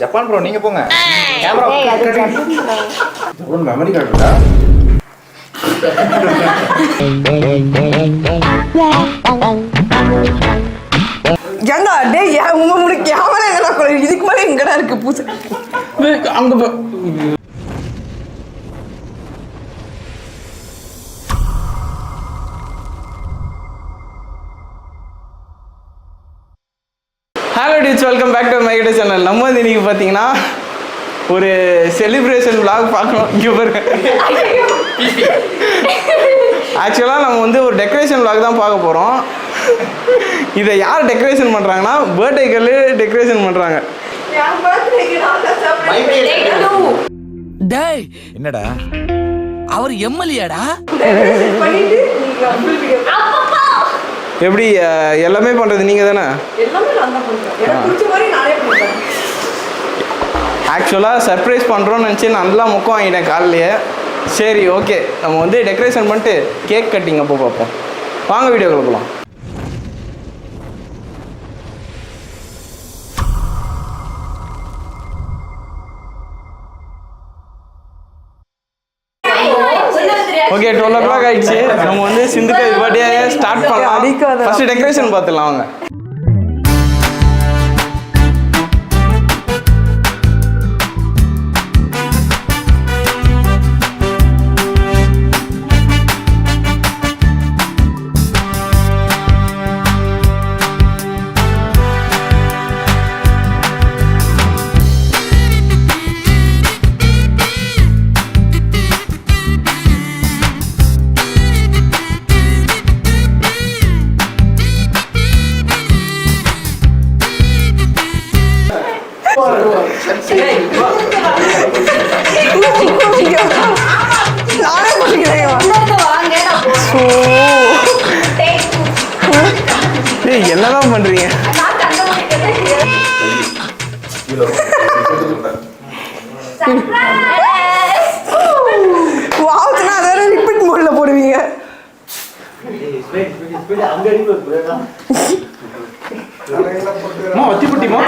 Japan bro நீங்க போங்க. Camera Japan memory card இருக்கா? ஏண்டா டேய் உங்க கேமரா எங்கடா கொலை இதுக்கு மேல எங்கடா இருக்கு பூசை அங்க ஹலோ டிச், welcome back to my YouTube channel. நம்ம வந்து இன்னைக்கு பார்த்தீங்கன்னா ஒரு செலிப்ரேஷன் விளாக் பார்க்கணும். இங்கே பாருங்க, ஆக்சுவலாக நம்ம வந்து ஒரு டெக்கரேஷன் விளாக் தான் பார்க்க போகிறோம். இதை யார் டெக்கரேஷன் பண்ணுறாங்கன்னா பர்த்டே கேர்ள் டெக்கரேஷன் பண்ணுறாங்க. டேய் என்னடா அவர் எம்எல்ஏடா? எப்படி எல்லாமே பண்ணுறது நீங்கள் தானே? ஆக்சுவலாக சர்ப்ரைஸ் பண்ணுறோன்னு நினச்சி நல்லா முக்கம் வாங்கிட்டேன் காலையிலேயே. சரி ஓகே, நம்ம வந்து டெக்கரேஷன் பண்ணிட்டு கேக் கட்டிங் அப்போ பார்ப்போம். வாங்க வீடியோக்குள்ள போகலாம். ஓகே, 12 o'clock ஆயிடுச்சு. நம்ம வந்து சிந்துக்கு பர்த்டே ஸ்டார்ட் பண்ணலாம். ஃபர்ஸ்ட் டெக்கரேஷன் பார்த்துடலாம் வாங்க. என்னதான் பண்றீங்க? வாவுனா அத ரிப்பீட் மோட்ல போடுவீங்க. வத்தி புட்டிமா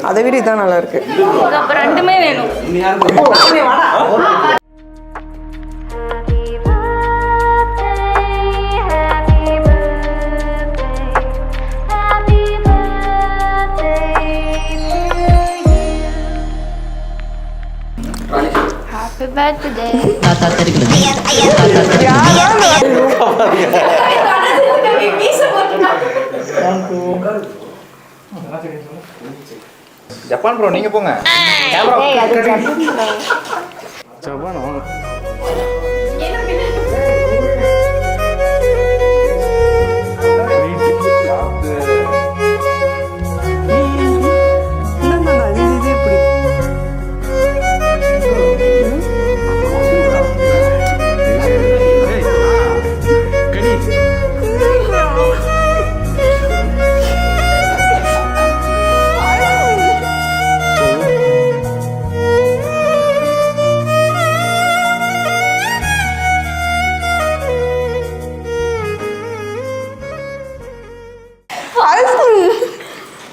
அதை விட இதான் நல்லா இருக்கு. அப்புறம் ரெண்டுமே வேணும். Happy birthday. தாத்தா தெரிகிறது. ஜப்பான் ப்ரோ நீங்க போங்க. கேமரா ஜப்பான் வாங்க.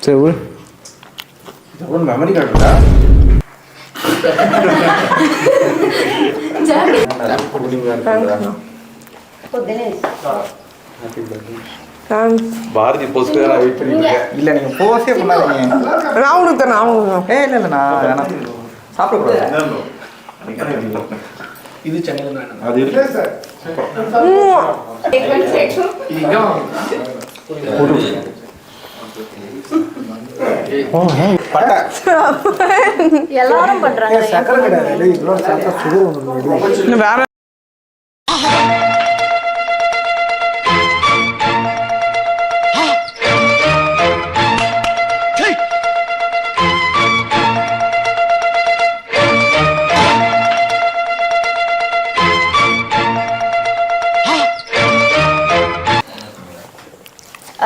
சரி விடு. ஜப்பான் மெமரி கார்டு இருக்கா? பாரதி போஸ்ட்ல வெயிட் பண்ணிட்டு இல்ல நீங்க போஸ்டே பண்ணாதீங்க. நான் உனக்கு தரேன். இல்ல இல்ல நான் வேணாம் சாப்பிட கூடாது. இது சென்னையில வேணும். அது இல்ல சார். பட்டா எல்லாரும் பண்றாங்க இன்னும் வேற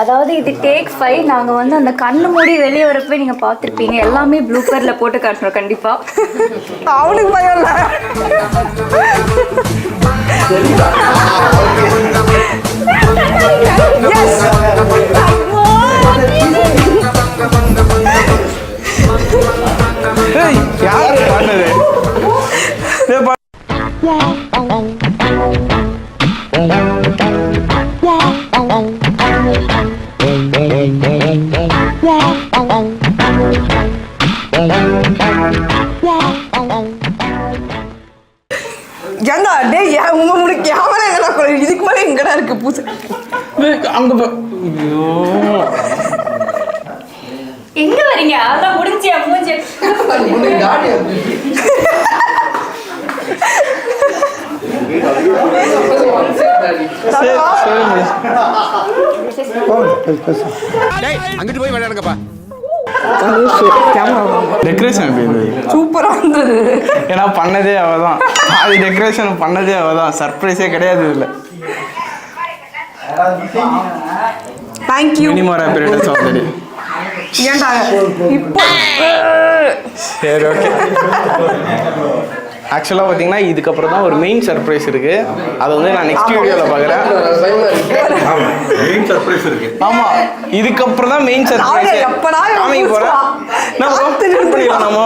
அதாவது இது டேக் 5 நாங்க வந்து அந்த கண்ணு மூடி வெளியே வரப்போ நீங்க பார்த்திருப்பீங்க எல்லாமே ப்ளூப்பர்ல போட்டு காட்டுறோம் கண்டிப்பா அவனுக்கு பயம் இல்ல Yes. ஏய், யாரு பண்ணது? ஏய், ஏண்டா டேய் உங்க கேமரா எங்கடா கொடு இதுக்கு மேல எங்கடா இருக்கு பூசை அங்க எங்க வரீங்க அதான் முடிஞ்சியா மூஞ்சி அங்கிட்டு போய் விளையாடுங்கப்பா. டெக்கரேஷன் எப்படி இருந்தது? சூப்பரா இருந்தது ஏன்னா பண்ணதே அவதான், அது டெக்கரேஷன் பண்ணதே அவதான், சர்ப்ரைஸே கிடையாது இதுல. Thank you many more operators already. ஏன்டா இப்போ சரி, ஓகே. ஆக்சுவலாக பார்த்தீங்கன்னா இதுக்கப்புறம் தான் ஒரு மெயின் சர்ப்ரைஸ் இருக்கு. அதை வந்து நான் நெக்ஸ்ட் வீடியோவில் பார்க்குறேன். மெயின் சர்ப்ரைஸ் இருக்கு. ஆமாம், இதுக்கப்புறம் தான் மெயின் சர்ப்ரைஸ் காமிக்க போகிறேன். நம்ம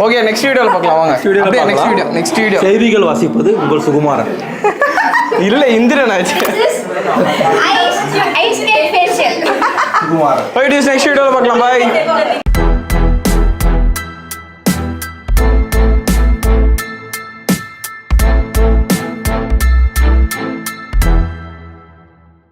ஓகே, நெக்ஸ்ட் வீடியோவில் பார்க்கலாம் வாங்க. நெக்ஸ்ட் வீடியோ செய்திகள் வாசிப்பது உங்கள் சுகுமாரன். இல்லை, இந்திரன் ஆச்சு. சுகுமாரன். நெக்ஸ்ட் வீடியோவில் பார்க்கலாம். பாய்.